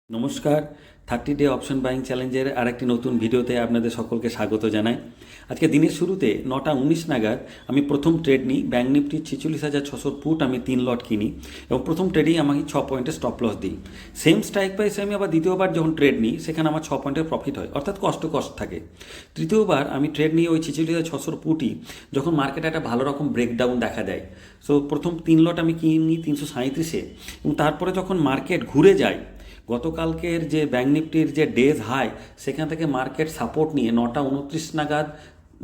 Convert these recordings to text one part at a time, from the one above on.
নমস্কার। 30 day option buying চ্যালেঞ্জের আরেকটি নতুন ভিডিওতে আপনাদের সকলকে স্বাগত জানাই। আজকে দিনের শুরুতে 9টা 19 নাগাদ আমি প্রথম ট্রেড নিই। ব্যাঙ্ক নিফটি 46,600 ফুট আমি 3 লট কিনি এবং প্রথম ট্রেডেই আমাকে 6 পয়েন্টের স্টপ লস দিই। সেম স্ট্রাইক প্রাইসে আমি আবার দ্বিতীয়বার যখন ট্রেড নিই সেখানে আমার 6 পয়েন্টের প্রফিট হয়, অর্থাৎ কষ্ট থাকে। তৃতীয়বার আমি ট্রেড নিই ওই 46,600 ফুটই যখন মার্কেটে একটা ভালো রকম ব্রেকডাউন দেখা দেয়। সো প্রথম 3 লট আমি কিনি 337-এ এবং তারপরে যখন মার্কেট ঘুরে যায়, গতকালকের যে ব্যাঙ্ক নিফটির যে ডেজ হাই সেখান থেকে মার্কেট সাপোর্ট নিয়ে 9টা 29 নাগাদ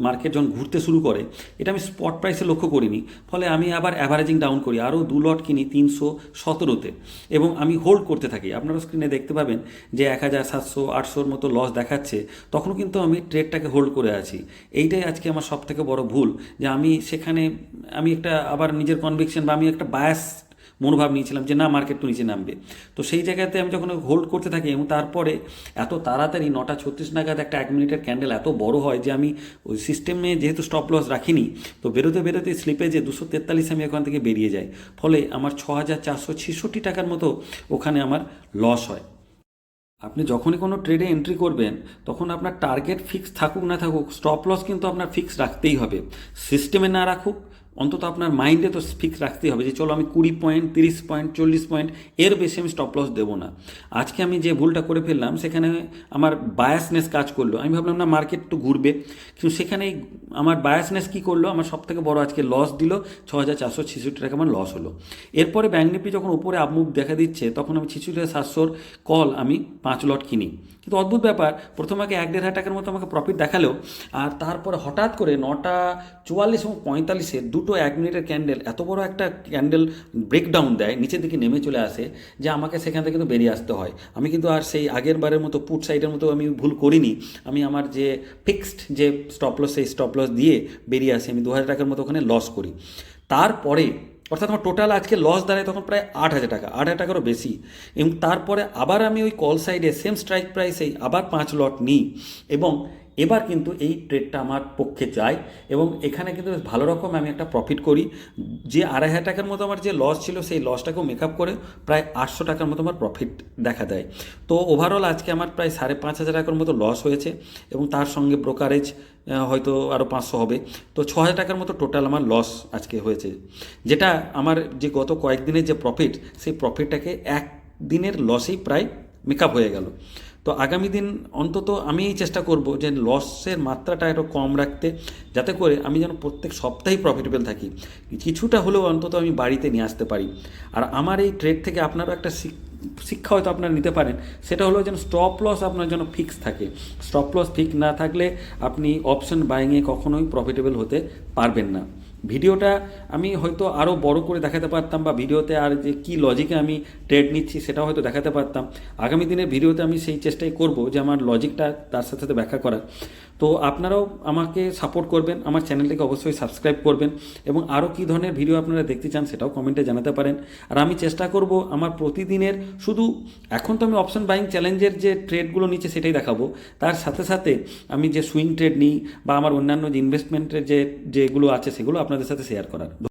মার্কেট যখন ঘুরতে শুরু করে, এটা আমি স্পট প্রাইসে লক্ষ্য করিনি। ফলে আমি আবার অ্যাভারেজিং ডাউন করি, আরও 2 লট কিনি 317-তে এবং আমি হোল্ড করতে থাকি। আপনারা স্ক্রিনে দেখতে পাবেন যে 1,700-800-র মতো লস দেখাচ্ছে, তখনও কিন্তু আমি ট্রেডটাকে হোল্ড করে আছি। এইটাই আজকে আমার সবথেকে বড় ভুল, যে আমি সেখানে একটা আবার নিজের কনভিকশন বা আমি একটা বায়াস মনোভাব নিয়েছিলাম যে না, মার্কেট তো নিচে নামবে। তো সেই জায়গাতে আমি যখন হোল্ড করতে থাকি এবং তারপরে এত তাড়াতাড়ি 9টা 36 নাগাদ একটা 1 মিনিটের ক্যান্ডেল এত বড় হয় যে আমি ওই সিস্টেমে যেহেতু স্টপ লস রাখিনি, তো বেরোতে স্লিপেজে 243 আমি ওখান থেকে বেরিয়ে যাই। ফলে আমার 6,466 টাকার মতো ওখানে আমার লস হয়। আপনি যখনই কোনো ট্রেডে এন্ট্রি করবেন তখন আপনার টার্গেট ফিক্স থাকুক না থাকুক, স্টপ লস কিন্তু আপনার ফিক্স রাখতেই হবে। সিস্টেমে না রাখুক, অন্তত আপনার মাইন্ডে তো ফিক্স রাখতেই হবে যে চলো আমি 20 পয়েন্ট 30 পয়েন্ট 40 পয়েন্ট এর বেশি আমি স্টপ লস দেবো না। আজকে আমি যে ভুলটা করে ফেললাম সেখানে আমার বায়াসনেস কাজ করলো। আমি ভাবলাম না, মার্কেট তো ঘুরবে, কিন্তু সেখানে আমার বায়াসনেস কী করলো, আমার সবথেকে বড় আজকে লস দিল। 6,466 টাকা আমার লস হলো। এরপরে ব্যাঙ্ক নিফটি যখন উপরে আপমুভ দেখা দিচ্ছে তখন আমি 46,700-র কল আমি 5 লট কিনি। কিন্তু অদ্ভুত ব্যাপার, প্রথমে আগে 1,500 টাকার মতো আমাকে প্রফিট দেখালো, আর তারপরে হঠাৎ করে 9টা 44 এবং 45-এ দুটো 1 মিনিটের ক্যান্ডেল এত বড় একটা ক্যান্ডেল ব্রেকডাউন দেয়, নিচের দিকে নেমে চলে আসে, যে আমাকে সেখান থেকে কিন্তু বেরিয়ে আসতে হয়। আমি কিন্তু আর সেই আগের বারের মতো পুট সাইডের মতো আমি ভুল করিনি। আমি আমার যে ফিক্সড যে স্টপ লস, সেই স্টপ লস দিয়ে বেরিয়ে আসি। আমি 2,000 টাকার মতো ওখানে লস করি। তারপরে অর্থাৎ আমার টোটাল আজকে লস দাঁড়ায় তখন প্রায় 8,000 টাকা, 8,000 টাকারও বেশি। এবং তারপরে আবার আমি ওই কল সাইডে সেম স্ট্রাইক প্রাইসেই আবার 5 লট নিই এবং এবার কিন্তু এই ট্রেডটা আমার পক্ষে যায় এবং এখানে কিন্তু বেশ ভালো রকম আমি একটা প্রফিট করি। যে 2,500 টাকার মতো আমার যে লস ছিল সেই লসটাকেও মেকআপ করে প্রায় 800 টাকার মতো আমার প্রফিট দেখা দেয়। তো ওভারঅল আজকে আমার প্রায় 5,500 টাকার মতো লস হয়েছে এবং তার সঙ্গে ব্রোকারেজ হয়তো আরও 500 হবে। তো 6,000 টাকার মতো টোটাল আমার লস আজকে হয়েছে, যেটা আমার যে গত কয়েকদিনের যে প্রফিট, সেই প্রফিটটাকে এক দিনের লসেই প্রায় মেকআপ হয়ে গেল। তো আগামী দিন অন্তত আমি এই চেষ্টা করব যে লসের মাত্রাটা একটু কম রাখতে, যাতে করে আমি যেন প্রত্যেক সপ্তাহেই প্রফিটেবল থাকি, কিছুটা হলেও অন্তত আমি বাড়িতে নিয়ে আসতে পারি। আর আমার এই ট্রেড থেকে আপনারও একটা শিক্ষা হয়তো আপনারা নিতে পারেন, সেটা হলো যেন স্টপ লস আপনার যেন ফিক্স থাকে। স্টপ লস ফিক্স না থাকলে আপনি অপশন বাইংয়ে কখনোই প্রফিটেবল হতে পারবেন না। ভিডিওটা আমি হয়তো আরও বড় করে দেখাতে পারতাম, বা ভিডিওতে আর যে কী লজিকে আমি ট্রেড নিচ্ছি সেটাও হয়তো দেখাতে পারতাম। আগামী দিনের ভিডিওতে আমি সেই চেষ্টাই করব যে আমার লজিকটা তার সাথে সাথে ব্যাখ্যা করার। তো আপনারাও আমাকে সাপোর্ট করবেন, আমার চ্যানেলটিকে অবশ্যই সাবস্ক্রাইব করবেন এবং আরও কী ধরনের ভিডিও আপনারা দেখতে চান সেটাও কমেন্টে জানাতে পারেন। আর আমি চেষ্টা করব আমার প্রতিদিনের, শুধু এখন তো আমি অপশন বাইং চ্যালেঞ্জের যে ট্রেডগুলো নিচ্ছে সেটাই দেখাবো, তার সাথে সাথে আমি যে সুইং ট্রেড নিই বা আমার অন্যান্য যে ইনভেস্টমেন্টের যেগুলো আছে সেগুলো আপনাদের সাথে শেয়ার করার।